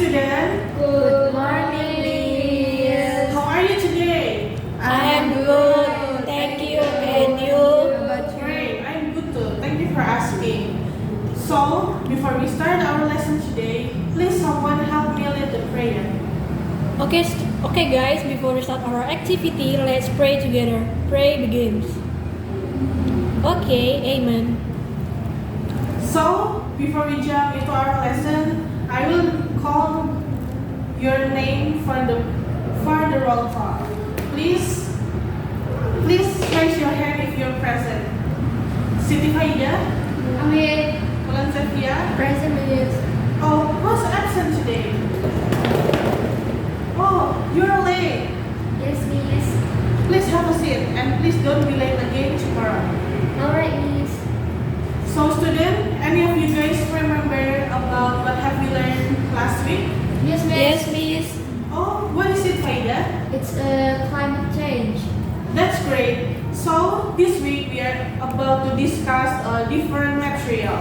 student. Good morning, Miss. How are you today? I am good. Thank you. And you? Great, I'm good too. Thank you for asking. So, before we start our lesson today, please someone help me lead the prayer. Okay, guys. Before we start our activity, let's pray together. Pray begins. Okay, Amen. So, before we jump into our lesson, I will call your name for the roll call. Please raise your hand if you're present. Siti Faida, Amin. Ulan Safia. Present, Miss. Oh, who's absent today? Oh, you're late. Yes, Miss. Please have a seat and please don't be late again tomorrow. Alright, Miss. So student, any of you guys remember about what have we learned last week? Yes, Miss. Yes, Miss. Oh, what is it, Faida? It's climate change. That's great. So this week we are about to discuss a different material.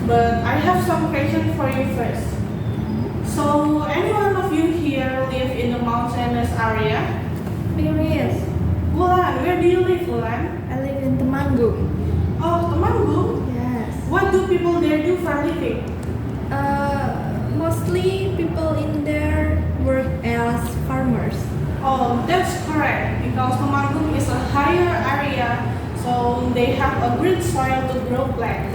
But I have some questions for you first. So any one of you here live in the mountainous area? Miss. Wulan, where do you live, Wulan? I live in Temanggung. Oh, Temanggung? Yes. What do people there do for a living? Mostly people in there work as farmers. Oh, that's correct. Because Temanggung is a higher area, so they have a great soil to grow plant.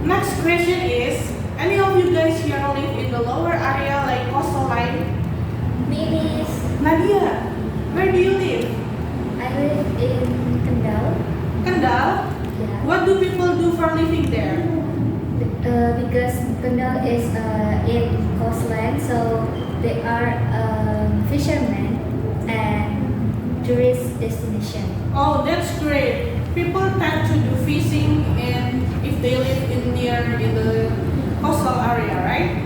Next question is, any of you guys here live in the lower area like coastal line? Miss. Nadia, where do you live? I live in Kendal. Kendal? Yeah. What do people do for a living there? Because Kendal is in coastline, so they are fishermen and tourist destination. Oh, that's great. People tend to do fishing and if they live in the coastal area, right?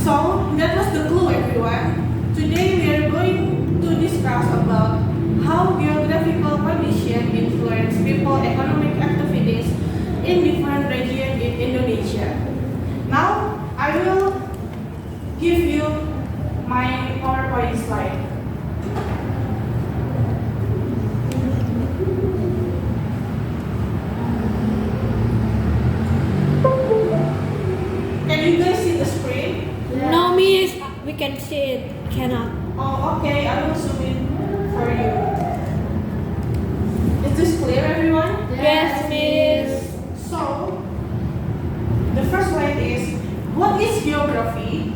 So that was the clue, everyone. Today we are going to discuss about how geographical conditions influence people economic activities in different regions in Indonesia. Now I will give you my PowerPoint slide. Can you guys see the screen? No, Miss. We can see it. Cannot. Oh, okay. I will zoom in for you. Is this clear, everyone? Yes, Miss. So, the first slide is, what is geography?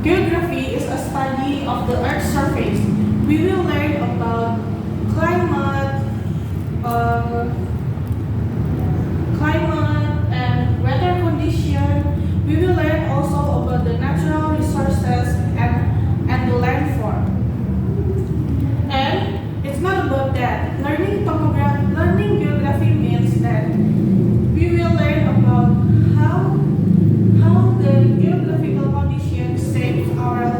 Geography is a study of the Earth's surface. We will learn about climate, and weather condition. We will learn also about the natural resources and the landform. And it's not about that. Learning geography means that we will learn about how the geographical conditions shape our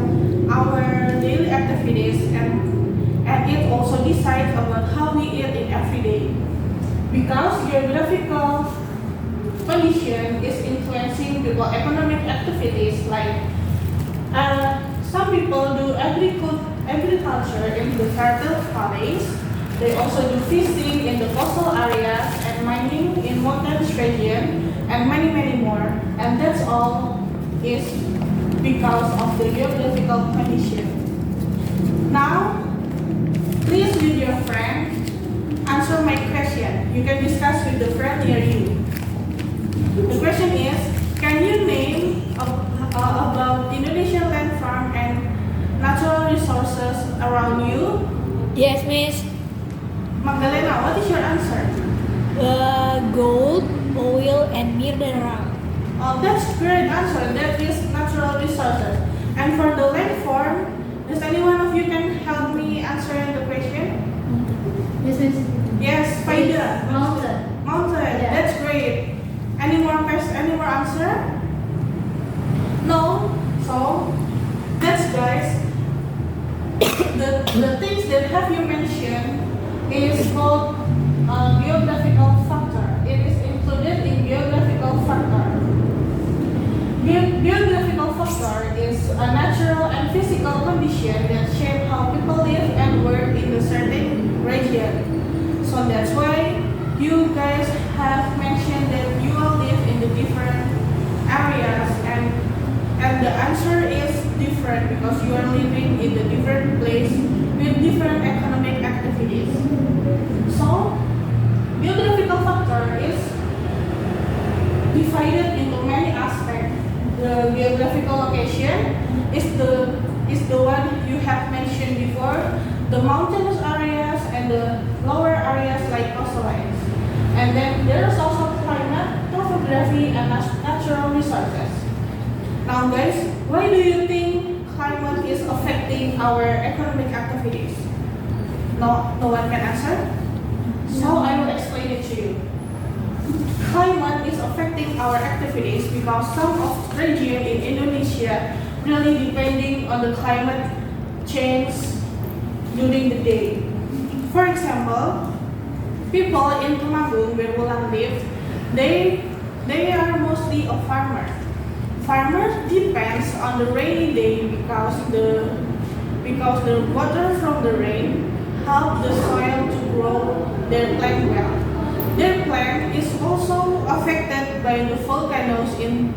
daily activities and it also decides about how we eat in every day. Because geographical condition is influencing people economic activities like some people do agriculture in the fertile valleys. They also do fishing in the coastal areas and mining in mountainous region and many more. And that's all is because of the geographical condition. Now, please with your friend answer my question. You can discuss with the friend near you. The question is, can you name about Indonesian land farm and natural resources around you? Yes, Miss. Magdalena, what is your answer? Gold, oil, and mineral. Oh, that's great answer. That is natural resources. And for the land farm, does any one of you can help me answering the question? Yes, Miss. Yes, Faida. Mountain. Mountain. Yeah. That's great. Any more answer? No. So that's guys. The things that have you mentioned is called geographical factor. It is included in geographical factor. Geographical factor a natural and physical condition that shape how people live and work in a certain region. So that's why you guys have mentioned that you all live in the different areas, and the answer is different because you are living in the different place with different economic activities. So geographical factor is divided into many aspects. The geographical location is the one you have mentioned before, the mountainous areas and the lower areas like coastlines. And then there is also climate, topography, and natural resources. Now guys, why do you think climate is affecting our economic activities? No one can answer? So I will explain it to you. Climate is affecting our activities because some of region in Indonesia really depending on the climate change during the day. For example, people in Temanggung where Wulan live, they are mostly a farmer. Farmers depends on the rainy day because the water from the rain help the soil to grow their plant well. Their plant is also affected by the volcanoes in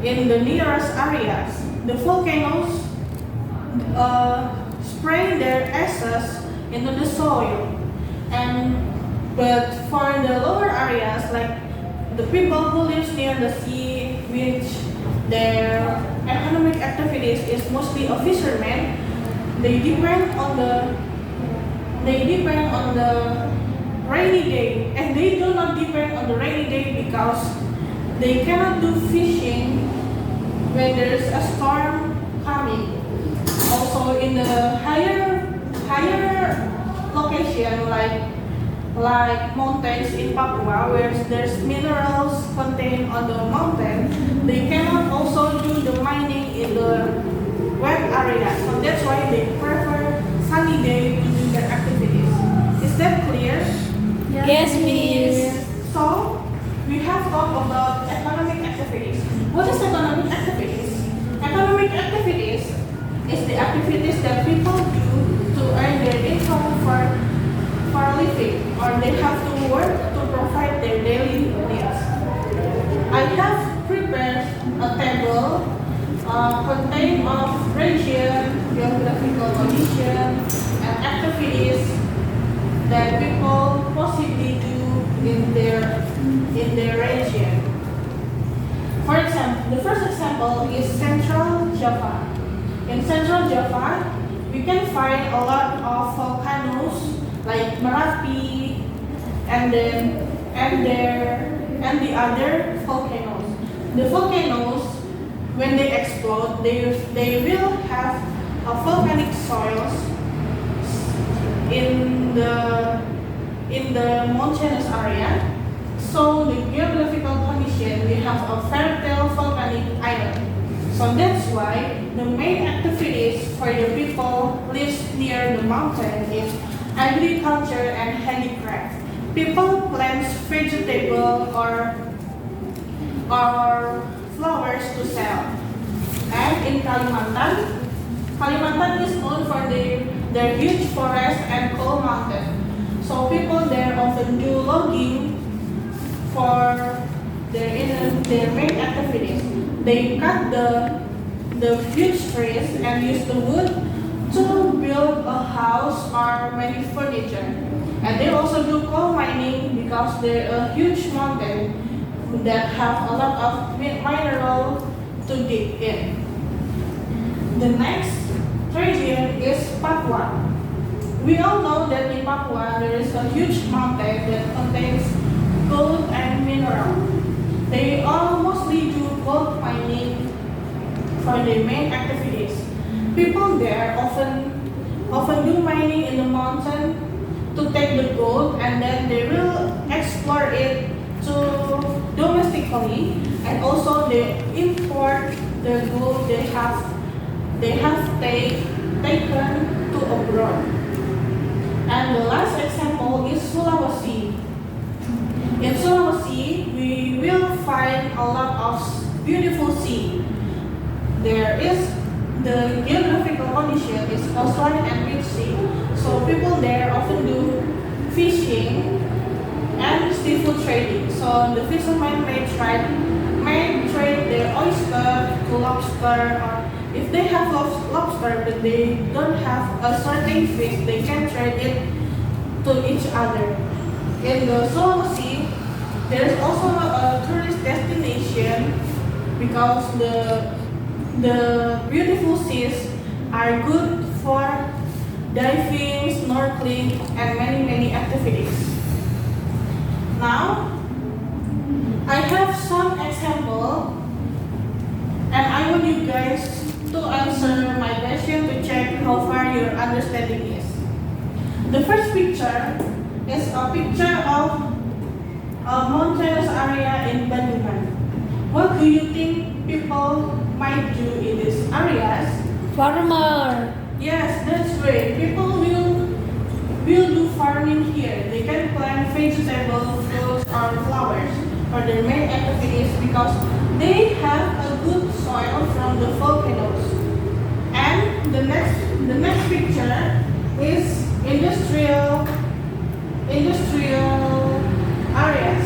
the nearest areas. The volcanoes spray their ashes into the soil, but for the lower areas like the people who live near the sea, which their economic activities is mostly a fisherman, they depend on the rainy day, and they do not depend on the rainy day because they cannot do fishing when there is a storm coming. Also in the higher location like mountains in Papua where there's minerals contained on the mountain, they cannot also do the mining in the wet area. So that's why they prefer sunny day to do their activities. Is that clear? Yes, Miss. So we have talked about economic activities. What is economic activities? Economic activities is the activities that people do to earn their income for a living, or they have to work to provide their daily needs. I have prepared a table contained of region, geographical condition, and activities that people possibly do in their region. For example, the first example is Central Java. In Central Java, we can find a lot of volcanoes like Merapi and the other volcanoes. The volcanoes, when they explode, they will have a volcanic soils in the mountainous area. So the geographical condition, we have a fertile volcanic island. So that's why the main activities for the people lives near the mountain is agriculture and handicraft. People plant vegetable or flowers to sell. And in Kalimantan is known for their huge forest and coal mountain. So people there often do logging for their main activities. They cut the huge trees and use the wood to build a house or many furniture. And they also do coal mining because they're a huge mountain that have a lot of mineral to dig in. The next region is Papua. We all know that in Papua there is a huge mountain that contains gold and mineral. They all mostly do gold mining for their main activities. People there often do mining in the mountain to take the gold, and then they will explore it to domestically, and also they import the gold they have taken to abroad. And the last example is Sulawesi. In Sulawesi, we will find a lot of beautiful sea. There the geographical condition is coastline and rich sea. So people there often do fishing and seafood trading. So the fishermen may trade their oyster to lobster, or if they have lobster but they don't have a certain fish, they can trade it to each other. In the Sulawesi, there is also a tourist destination because the beautiful seas are good for diving, snorkeling, and many activities. Now, I have some example, and I want you guys to answer my question to check how far your understanding is. The first picture is a picture of a mountainous area in Bandungan. What do you think people might do in these areas? Farmer. Yes, that's great. People will do farming here. They can plant vegetables, fruits, or flowers for their main activities because they have a good soil from the volcanoes. And the next picture is industrial areas.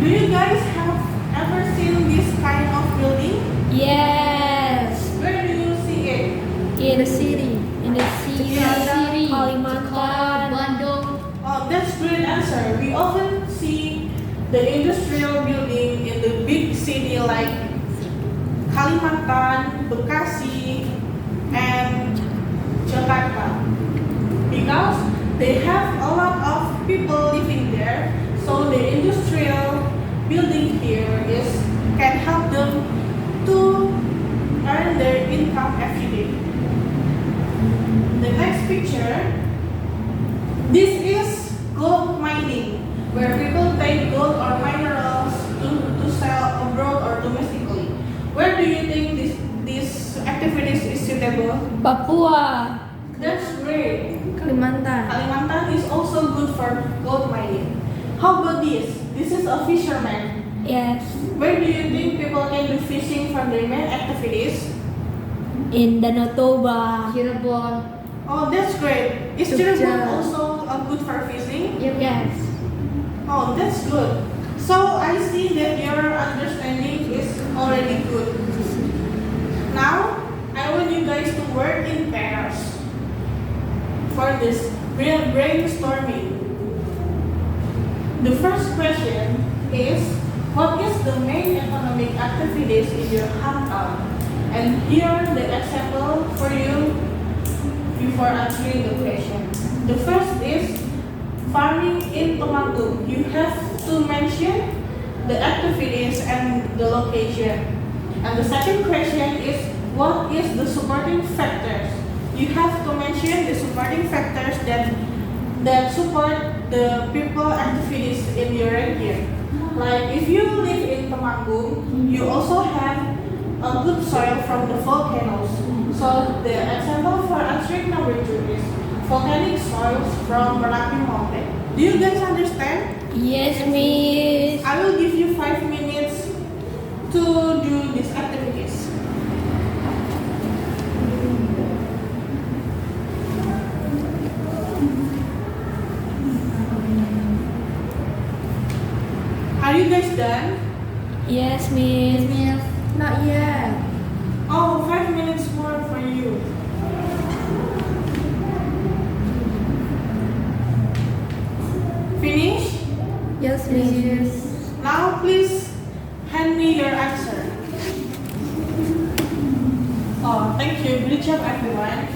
Do you guys have ever seen this kind of building? Yes. Where do you see it? In the city. In the city. City. Kalimantan. Bandung. Oh, that's great answer. We often see the industrial building in the big city like Kalimantan, Bekasi, and Jakarta because they have a lot of people living there. So the industrial building here can help them to earn their income every day. The next picture, this is gold mining, where people take gold or minerals to sell abroad or domestically. Where do you think this activities is suitable? Papua. That's great. Kalimantan. Kalimantan is also good for gold mining. How about this? This is a fisherman. Yes. Where do you think people can do fishing for their main activities? In Danau Toba. Cirebon. Oh, that's great. Is Jogja. Cirebon also good for fishing? Yes. Oh, that's good. So I see that your understanding is already good. Now, I want you guys to work in pairs for this real brainstorming. The first question is, what is the main economic activities in your hometown? And here are the example for you before answering the question. The first is farming in Temanggung. You have to mention the activities and the location. And the second question is, what is the supporting factors? You have to mention the supporting factors that support the people activities in your region. Like if you live in Temanggung, you also have a good soil from the volcanoes. So the example for answering number 2 is volcanic soils from Merapi Mountain. Do you guys understand? Yes, Miss. I will give you 5 minutes to do these activities. Are you guys done? Yes, Miss. Not yet. Oh, 5 minutes more for you. Finish? Yes, Miss. Now please hand me your answer. Oh, thank you. Good job, everyone.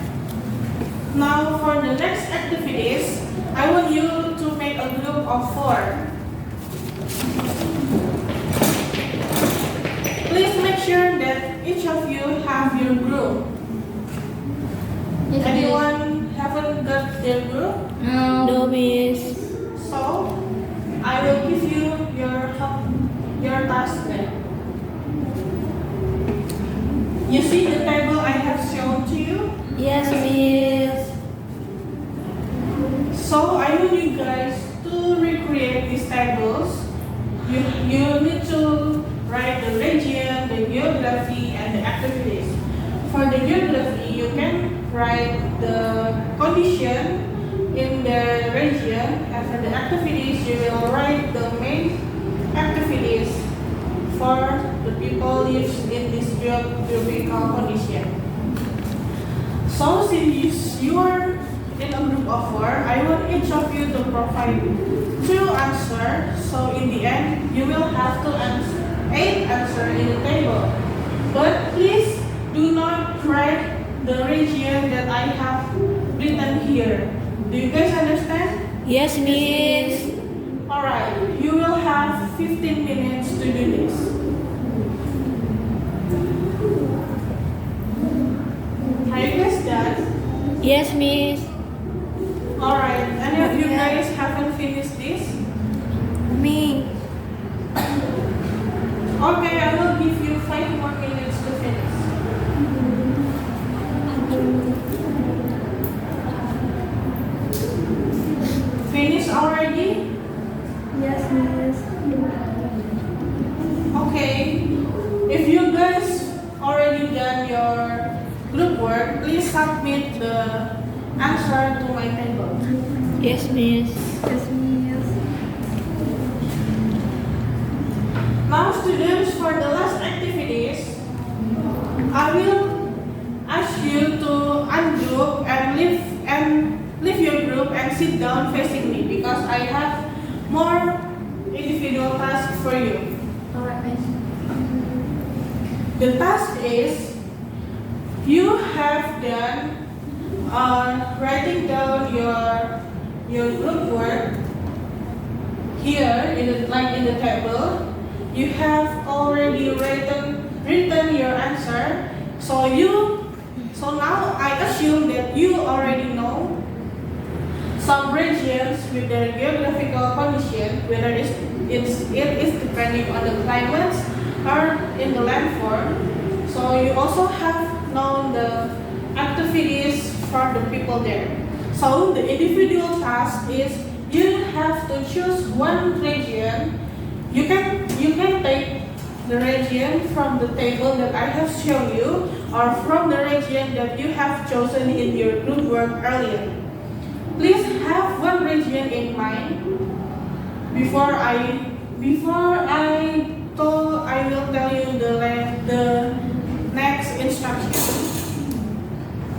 Now for the next activities, I want you to make a group of 4. Please make sure that each of you have your group. Yes, Anyone haven't got their group? No, Miss. So I will give you your task then. You see the table I have shown to you? Yes, Miss. So I want you guys to recreate these tables. You need to write the region, the geography, and the activities. for the geography, you can write the condition in the region, and for the activities, you will write the main activities for the people lives in this geographical condition. So since you are in a group of 4, I want each of you to provide 2 answers. So in the end, you will have to answer 8 answers in the table. But please do not write the region that I have written here. Do you guys understand? Yes, Miss. Alright, you will have 15 minutes to do this. Are you guys done? Yes, Miss. Alright, any of you guys haven't finished this? Me. Okay, I will give you 5 more minutes to finish. Finish already? Yes, Miss. Okay. If you guys already done your group work, please submit the answer to my table. Yes, Miss. Yes, Miss. Now students, for the last activities, I will ask you to ungroup and leave your group and sit down facing me because I have more individual tasks for you. Alright, Miss. The task is you have done writing down your group work here in the table. You have already written your answer. So now I assume that you already know some regions with their geographical condition, whether it is depending on the climates or in the landform. So you also have known the activities for the people there. So the individual task is you have to choose one region. You can take the region from the table that I have shown you, or from the region that you have chosen in your group work earlier. Please have one region in mind before I will tell you the next instruction.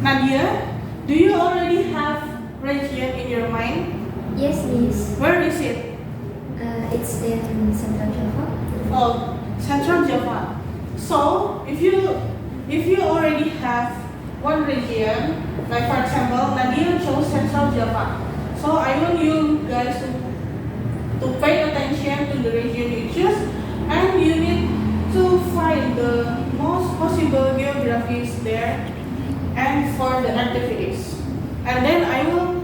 Nadia, do you already have region in your mind? Yes, Miss. Where is it? It's in Central Java. Oh, Central Java. So if you already have one region, like for example, Nadia chose Central Java. So I want you guys to pay attention to the region you choose, and you need to find the most possible geographies there and for the activities. And then I will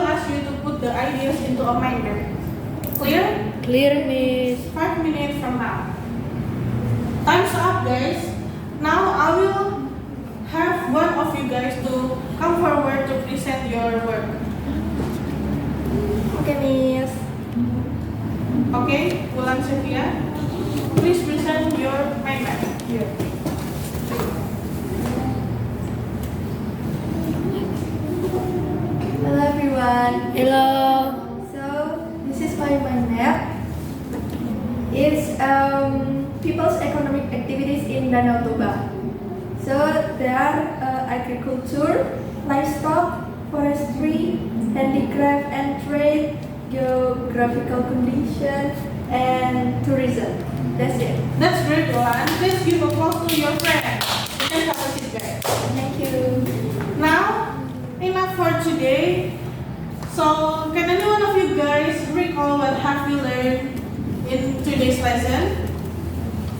ask you to put the ideas into a mind map. Clear? Clear, Miss. 5 minutes from now. Time's up, guys. Now I will have one of you guys to come forward to present your work. Okay, Miss. Okay, Wulan Sylvia, please present your mind map here. Hello, everyone. Hello. So this is my mind map. It's people's economic activities in Danau Toba. So there are agriculture, livestock, forestry, handicraft and trade, geographical condition, and tourism. That's it. That's great, Wulan. Please give applause to your friend. You can have a seat, guys. Thank you. Now, enough for today. So, can any one of you guys recall what have you learned in today's lesson?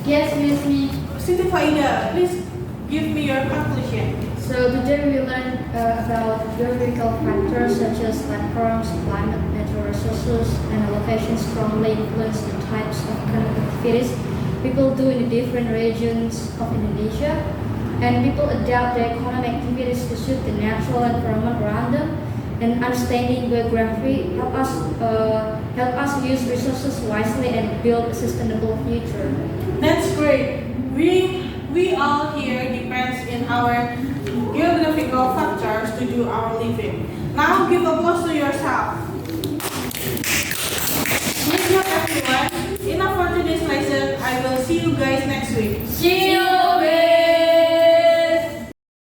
Yes, Miss Me. Siti Faida, please give me your conclusion. So today we learned about geographical factors such as landforms, climate, natural resources, and locations strongly influence the types of economic activities people do in the different regions of Indonesia, and people adapt their economic activities to suit the natural environment around them. And understanding geography help us use resources wisely and build a sustainable future. That's great. We all here depends our geographical factors to do our living. Now give applause to yourself. Good job everyone. Enough for today's lesson. I will see you guys next week. See